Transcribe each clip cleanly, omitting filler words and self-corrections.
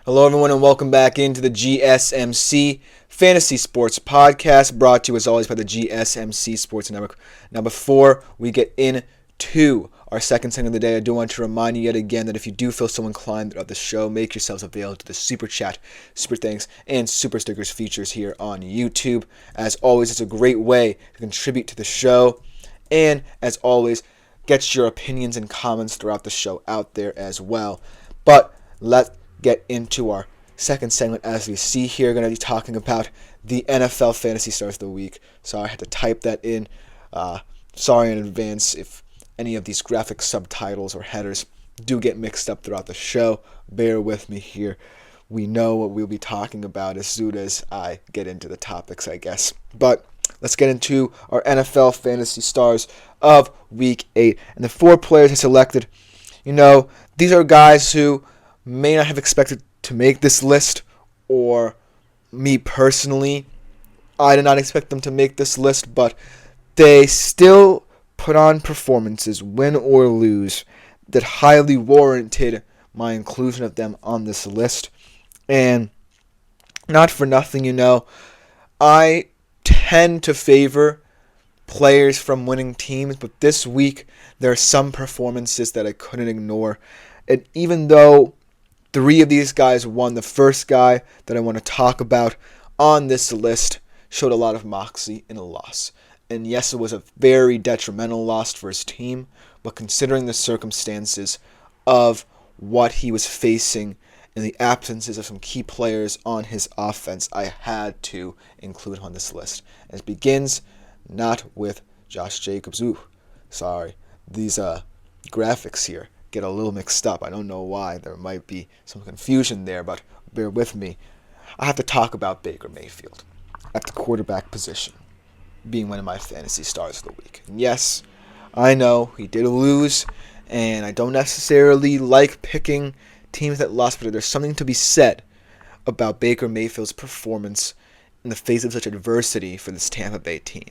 Hello, everyone, and welcome back into the GSMC Fantasy Sports Podcast, brought to you as always by the GSMC Sports Network. Now, before we get into our second segment of the day, I do want to remind you yet again that if you do feel so inclined throughout the show, make yourselves available to the Super Chat, Super Thanks, and Super Stickers features here on YouTube. As always, it's a great way to contribute to the show, and as always, get your opinions and comments throughout the show out there as well. But let's get into our second segment. As we see here, going to be talking about the NFL Fantasy Stars of the Week. Sorry, I had to type that in. Sorry in advance if any of these graphic subtitles or headers do get mixed up throughout the show. Bear with me here. We know what we'll be talking about as soon as I get into the topics, I guess. But let's get into our NFL Fantasy Stars of Week 8. And the 4 players I selected, these are guys who may not have expected to make this list, or me personally, I did not expect them to make this list, but they still put on performances, win or lose, that highly warranted my inclusion of them on this list. And not for nothing, I tend to favor players from winning teams, but this week there are some performances that I couldn't ignore. And even though 3 of these guys won, the first guy that I want to talk about on this list showed a lot of moxie in a loss. And yes, it was a very detrimental loss for his team, but considering the circumstances of what he was facing and the absences of some key players on his offense, I had to include him on this list. And it begins not with Josh Jacobs. Sorry, these graphics here get a little mixed up. I don't know why. There might be some confusion there, but bear with me. I have to talk about Baker Mayfield at the quarterback position, being one of my fantasy stars of the week. And yes, I know he did lose, and I don't necessarily like picking teams that lost, but there's something to be said about Baker Mayfield's performance in the face of such adversity for this Tampa Bay team.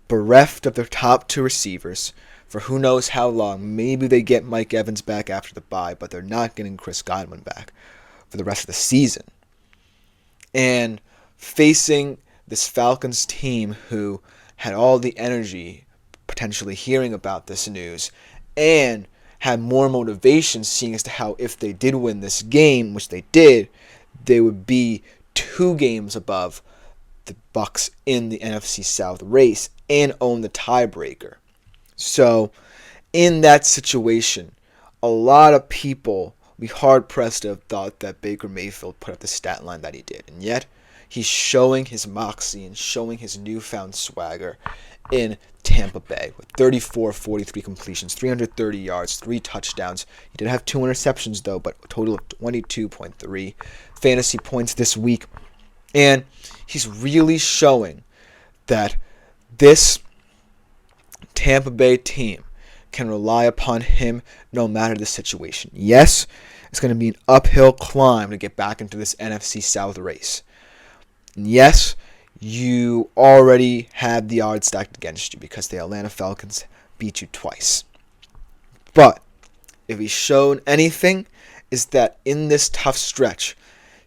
Bereft of their top 2 receivers for who knows how long. Maybe they get Mike Evans back after the bye, but they're not getting Chris Godwin back for the rest of the season. And facing this Falcons team who had all the energy potentially hearing about this news and had more motivation seeing as to how if they did win this game, which they did, they would be 2 games above the Bucs in the NFC South race and own the tiebreaker. So, in that situation, a lot of people would be hard-pressed to have thought that Baker Mayfield put up the stat line that he did. And yet, he's showing his moxie and showing his newfound swagger in Tampa Bay with 34-43 completions, 330 yards, 3 touchdowns. He did have 2 interceptions, though, but a total of 22.3 fantasy points this week. And he's really showing that this Tampa Bay team can rely upon him no matter the situation. Yes, it's going to be an uphill climb to get back into this NFC South race. And yes, you already had the odds stacked against you because the Atlanta Falcons beat you twice. But if he's shown anything, is that in this tough stretch,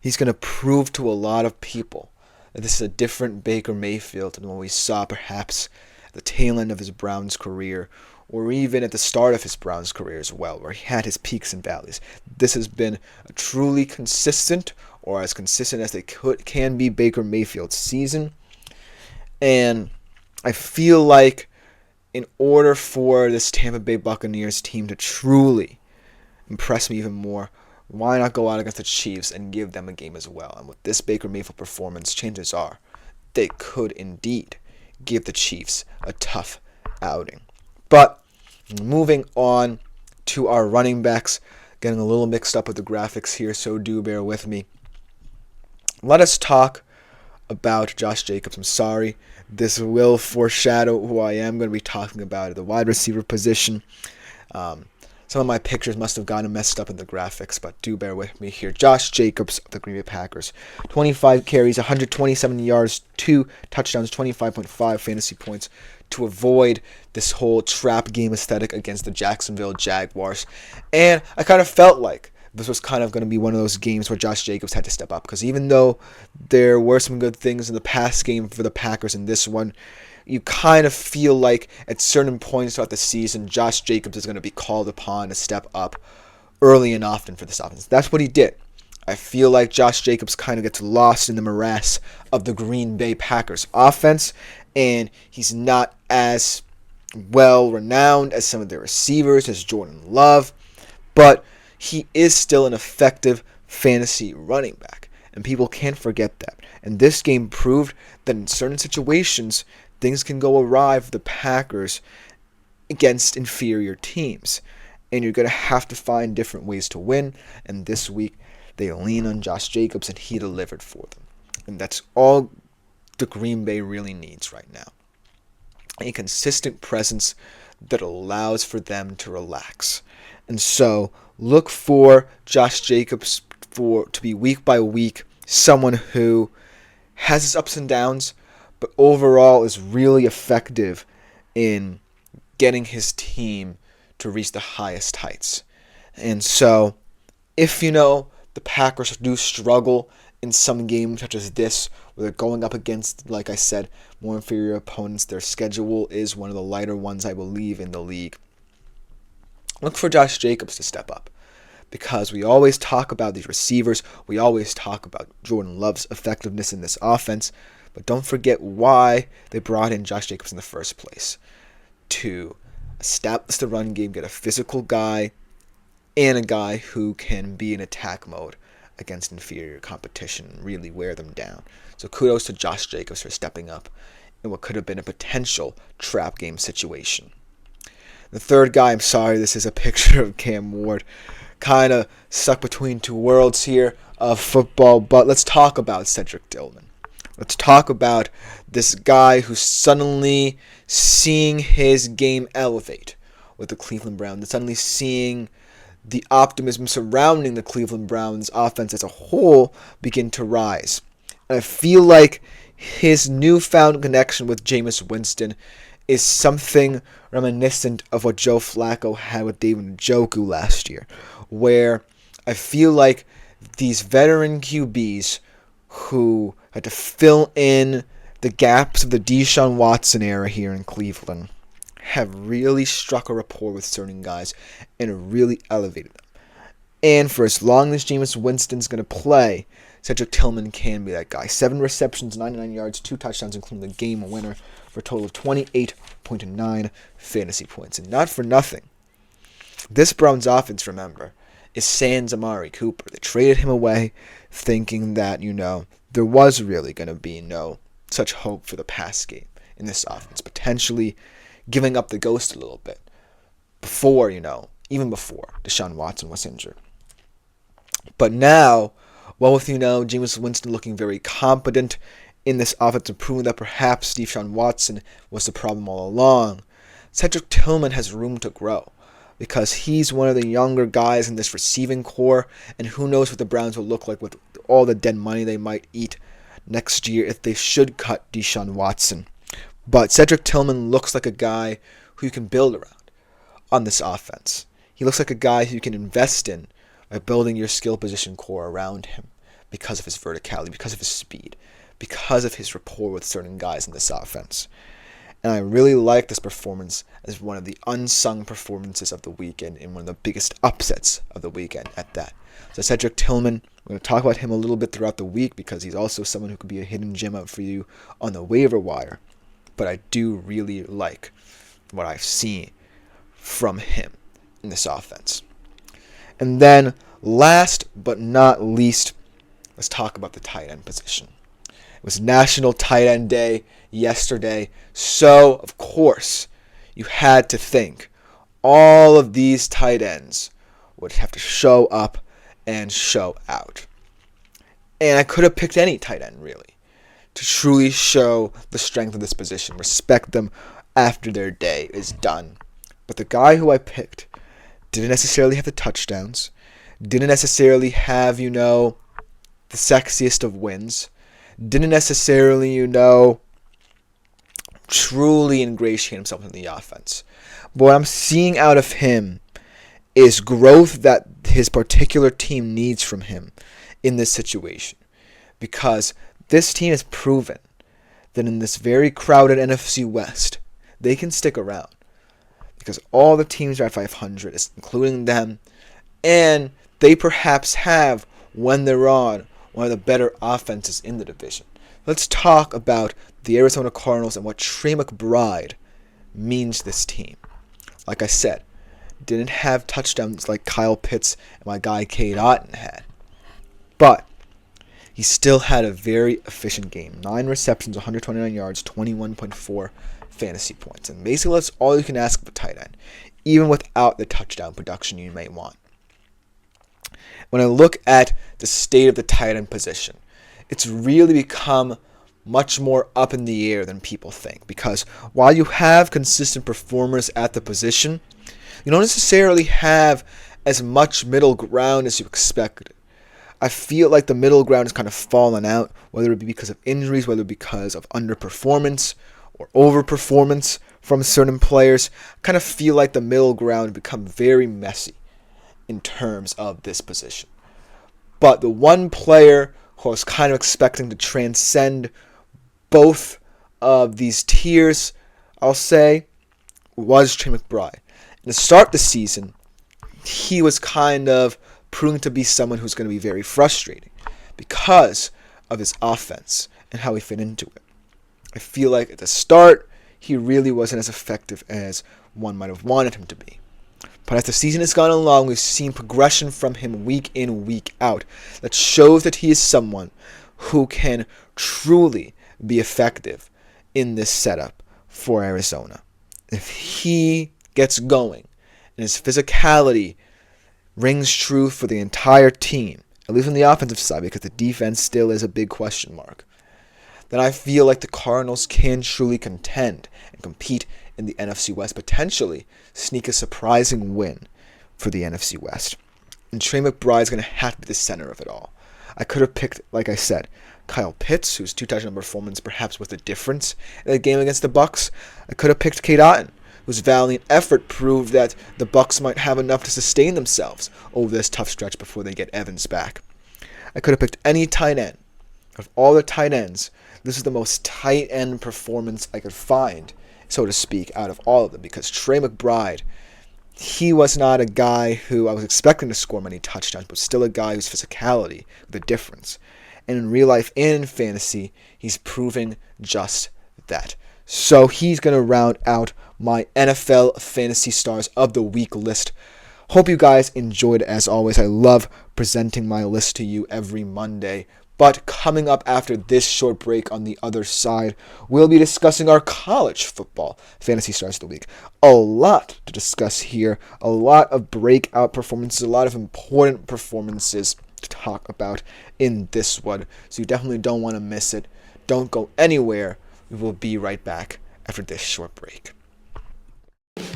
he's going to prove to a lot of people that this is a different Baker Mayfield than what we saw perhaps at the tail end of his Browns career, or even at the start of his Browns career as well, where he had his peaks and valleys. This has been a truly consistent, or as consistent as they can be, Baker Mayfield season. And I feel like in order for this Tampa Bay Buccaneers team to truly impress me even more, why not go out against the Chiefs and give them a game as well? And with this Baker Mayfield performance, chances are they could indeed give the Chiefs a tough outing. But moving on to our running backs, getting a little mixed up with the graphics here, so do bear with me. Let us talk about Josh Jacobs. I'm sorry, this will foreshadow who I am going to be talking about at the wide receiver position. Some of my pictures must have gotten messed up in the graphics, but do bear with me here. Josh Jacobs of the Green Bay Packers. 25 carries, 127 yards, 2 touchdowns, 25.5 fantasy points to avoid this whole trap game aesthetic against the Jacksonville Jaguars. And I kind of felt like this was kind of going to be one of those games where Josh Jacobs had to step up. Because even though there were some good things in the past game for the Packers, in this one, you kind of feel like at certain points throughout the season, Josh Jacobs is going to be called upon to step up early and often for this offense. That's what he did. I feel like Josh Jacobs kind of gets lost in the morass of the Green Bay Packers offense, and he's not as well renowned as some of their receivers, as Jordan Love, but he is still an effective fantasy running back, and people can't forget that. And this game proved that in certain situations, things can go awry for the Packers against inferior teams, and you're going to have to find different ways to win, and this week, they lean on Josh Jacobs, and he delivered for them. And that's all the Green Bay really needs right now. A consistent presence that allows for them to relax. And so, look for Josh Jacobs to be week by week someone who has his ups and downs, but overall is really effective in getting his team to reach the highest heights. And so, if the Packers do struggle in some games such as this, where they're going up against, like I said, more inferior opponents. Their schedule is one of the lighter ones, I believe, in the league. Look for Josh Jacobs to step up, because we always talk about these receivers. We always talk about Jordan Love's effectiveness in this offense, but don't forget why they brought in Josh Jacobs in the first place. To establish the run game, get a physical guy, and a guy who can be in attack mode against inferior competition and really wear them down. So kudos to Josh Jacobs for stepping up in what could have been a potential trap game situation. The third guy, I'm sorry, this is a picture of Cam Ward. Kind of stuck between two worlds here of football, but let's talk about Cedric Tillman. Let's talk about this guy who's suddenly seeing his game elevate with the Cleveland Browns, suddenly seeing the optimism surrounding the Cleveland Browns offense as a whole begin to rise. And I feel like his newfound connection with Jameis Winston is something reminiscent of what Joe Flacco had with David Njoku last year, where I feel like these veteran QBs who had to fill in the gaps of the Deshaun Watson era here in Cleveland have really struck a rapport with certain guys and really elevated them. And for as long as Jameis Winston's going to play, Cedric Tillman can be that guy. 7 receptions, 99 yards, 2 touchdowns, including the game winner, for a total of 28.9 fantasy points. And not for nothing, this Browns offense, remember, is sans Amari Cooper. They traded him away thinking that, there was really going to be no such hope for the pass game in this offense, potentially giving up the ghost a little bit before, even before Deshaun Watson was injured. But now, with, Jameis Winston looking very competent in this offense and proving that perhaps Deshaun Watson was the problem all along, Cedric Tillman has room to grow because he's one of the younger guys in this receiving core, and who knows what the Browns will look like with all the dead money they might eat next year if they should cut Deshaun Watson. But Cedric Tillman looks like a guy who you can build around on this offense. He looks like a guy who you can invest in by building your skill position core around him because of his verticality, because of his speed, because of his rapport with certain guys in this offense. And I really like this performance as one of the unsung performances of the weekend and one of the biggest upsets of the weekend at that. So Cedric Tillman, we're going to talk about him a little bit throughout the week because he's also someone who could be a hidden gem up for you on the waiver wire. But I do really like what I've seen from him in this offense. And then, last but not least, let's talk about the tight end position. It was National Tight End Day yesterday, so, of course, you had to think all of these tight ends would have to show up and show out. And I could have picked any tight end, really, to truly show the strength of this position, respect them after their day is done. But the guy who I picked didn't necessarily have the touchdowns, didn't necessarily have, the sexiest of wins, didn't necessarily, truly ingratiate himself in the offense. But what I'm seeing out of him is growth that his particular team needs from him in this situation. Because this team has proven that in this very crowded NFC West, they can stick around. Because all the teams are at 500, including them, and they perhaps have, when they're on, one of the better offenses in the division. Let's talk about the Arizona Cardinals and what Trey McBride means to this team. Like I said, didn't have touchdowns like Kyle Pitts and my guy Cade Otton had. But he still had a very efficient game. 9 receptions, 129 yards, 21.4 fantasy points. And basically that's all you can ask of a tight end, even without the touchdown production you may want. When I look at the state of the tight end position, it's really become much more up in the air than people think. Because while you have consistent performers at the position, you don't necessarily have as much middle ground as you expected. I feel like the middle ground has kind of fallen out, whether it be because of injuries, whether it be because of underperformance or overperformance from certain players. I kind of feel like the middle ground has become very messy in terms of this position. But the one player who I was kind of expecting to transcend both of these tiers, I'll say, was Trey McBride. And to start the season, he was kind of proving to be someone who's going to be very frustrating because of his offense and how he fit into it. I feel like at the start, he really wasn't as effective as one might have wanted him to be. But as the season has gone along, we've seen progression from him week in, week out that shows that he is someone who can truly be effective in this setup for Arizona. If he gets going and his physicality rings true for the entire team, at least on the offensive side, because the defense still is a big question mark, then I feel like the Cardinals can truly contend and compete in the NFC West, potentially sneak a surprising win for the NFC West. And Trey McBride is going to have to be the center of it all. I could have picked, like I said, Kyle Pitts, whose 2-touchdown performance perhaps was the difference in the game against the Bucs. I could have picked Cade Otton, whose valiant effort proved that the Bucs might have enough to sustain themselves over this tough stretch before they get Evans back. I could have picked any tight end. Of all the tight ends, this is the most tight end performance I could find, so to speak, out of all of them, because Trey McBride, he was not a guy who I was expecting to score many touchdowns, but still a guy whose physicality was the difference. And in real life and in fantasy, he's proving just that. So he's going to round out my NFL Fantasy Stars of the Week list. Hope you guys enjoyed it as always. I love presenting my list to you every Monday. But coming up after this short break on the other side, we'll be discussing our college football Fantasy Stars of the Week. A lot to discuss here. A lot of breakout performances. A lot of important performances to talk about in this one. So you definitely don't want to miss it. Don't go anywhere. We will be right back after this short break.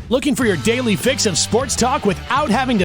Looking for your daily fix of sports talk without having to